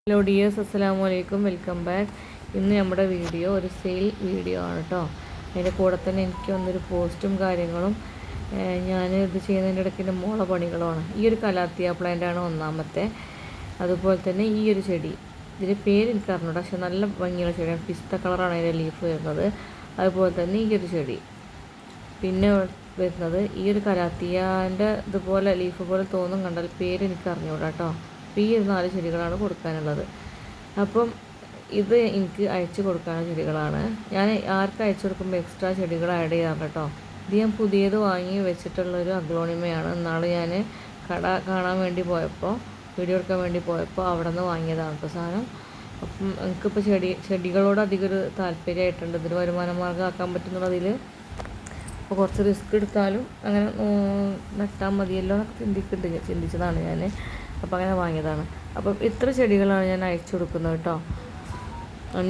Hello dears, അസ്സലാമു അലൈക്കും. Welcome back. ഇന്ന് നമ്മുടെ വീഡിയോ ഒരു സെയിൽ വീഡിയോ ആണ് കേട്ടോ. അതിൻ്റെ കൂടെ തന്നെ എനിക്ക് വന്നൊരു പോസ്റ്റും കാര്യങ്ങളും ഞാൻ ഇത് ചെയ്യുന്നതിൻ്റെ ഇടയ്ക്ക് എൻ്റെ മോളെ പണികളുമാണ്. ഈ ഒരു കലാത്തിയ പ്ലാന്റാണ് ഒന്നാമത്തെ. അതുപോലെ തന്നെ ഈ ഒരു ചെടി, ഇതിൻ്റെ പേര് എനിക്ക് അറിഞ്ഞൂടാ, പക്ഷെ നല്ല ഭംഗിയുള്ള ചെടിയാണ്. പിസ്ത കളറാണ് അതിൻ്റെ ലീഫ് വരുന്നത്. അതുപോലെ തന്നെ ഈ ഒരു ചെടി, പിന്നെ വരുന്നത് ഈ ഒരു കലാത്തിയാൻ്റെ ഇതുപോലെ ലീഫ് പോലെ തോന്നും, കണ്ടാൽ പേര് എനിക്ക് അറിഞ്ഞൂടാ കേട്ടോ. അപ്പോൾ ഈ 4 ചെടികളാണ് കൊടുക്കാനുള്ളത്. അപ്പം ഇത് എനിക്ക് അയച്ചു കൊടുക്കാനുള്ള ചെടികളാണ്. ഞാൻ ആർക്ക് അയച്ചു കൊടുക്കുമ്പോൾ എക്സ്ട്രാ ചെടികൾ ആഡ് ചെയ്യാറ് കേട്ടോ. ഇത് ഞാൻ പുതിയത് വാങ്ങി വെച്ചിട്ടുള്ളൊരു അഗ്ലോണിമയാണ്. ഇന്നാൾ ഞാൻ കട കാണാൻ വേണ്ടി പോയപ്പോൾ, വീഡിയോ എടുക്കാൻ വേണ്ടി പോയപ്പോൾ അവിടെ നിന്ന് വാങ്ങിയതാണ് കേട്ടോ സാധനം. അപ്പം എനിക്കിപ്പോൾ ചെടികളോട് അധികം ഒരു താല്പര്യമായിട്ടുണ്ട്. ഇതിന് വരുമാന മാർഗ്ഗം ആക്കാൻ പറ്റുന്നുള്ളതിൽ. അപ്പോൾ കുറച്ച് റിസ്ക് എടുത്താലും അങ്ങനെ നട്ടാൽ മതിയല്ലോ എന്നൊക്കെ ചിന്തിച്ചതാണ് ഞാൻ. അപ്പോൾ അങ്ങനെ വാങ്ങിയതാണ്. അപ്പം ഇത്ര ചെടികളാണ് ഞാൻ അയച്ചു കൊടുക്കുന്നത് കേട്ടോ.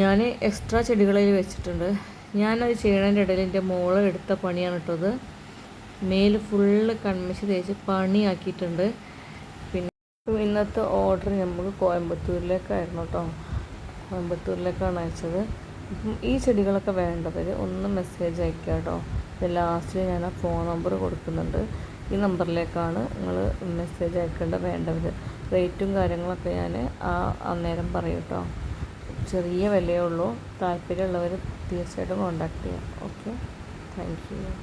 ഞാൻ എക്സ്ട്രാ ചെടികളിൽ വെച്ചിട്ടുണ്ട്. ഞാനത് ചെയ്യണതിൻ്റെ ഇടയിൽ എൻ്റെ മോള് എടുത്ത പണിയാണ് കേട്ടത്. മേല് ഫുള്ള് കൺമശി തേച്ച് പണിയാക്കിയിട്ടുണ്ട്. പിന്നെ ഇന്നത്തെ ഓർഡർ നമുക്ക് കോയമ്പത്തൂരിലേക്കായിരുന്നു കേട്ടോ. കോയമ്പത്തൂരിലേക്കാണ് അയച്ചത്. അപ്പം ഈ ചെടികളൊക്കെ വേണ്ടവർ ഒന്ന് മെസ്സേജ് അയക്കുക കേട്ടോ. ഇത് ലാസ്റ്റിൽ ഞാൻ ആ ഫോൺ നമ്പർ കൊടുക്കുന്നുണ്ട്. ഈ നമ്പറിലേക്കാണ് നിങ്ങൾ മെസ്സേജ് അയക്കേണ്ട വേണ്ടവർ. റേറ്റും കാര്യങ്ങളൊക്കെ ഞാൻ അന്നേരം പറയും കേട്ടോ. ചെറിയ വിലയേ ഉള്ളൂ. താല്പര്യമുള്ളവർ തീർച്ചയായിട്ടും കോൺടാക്റ്റ് ചെയ്യാം. Okay, thank you.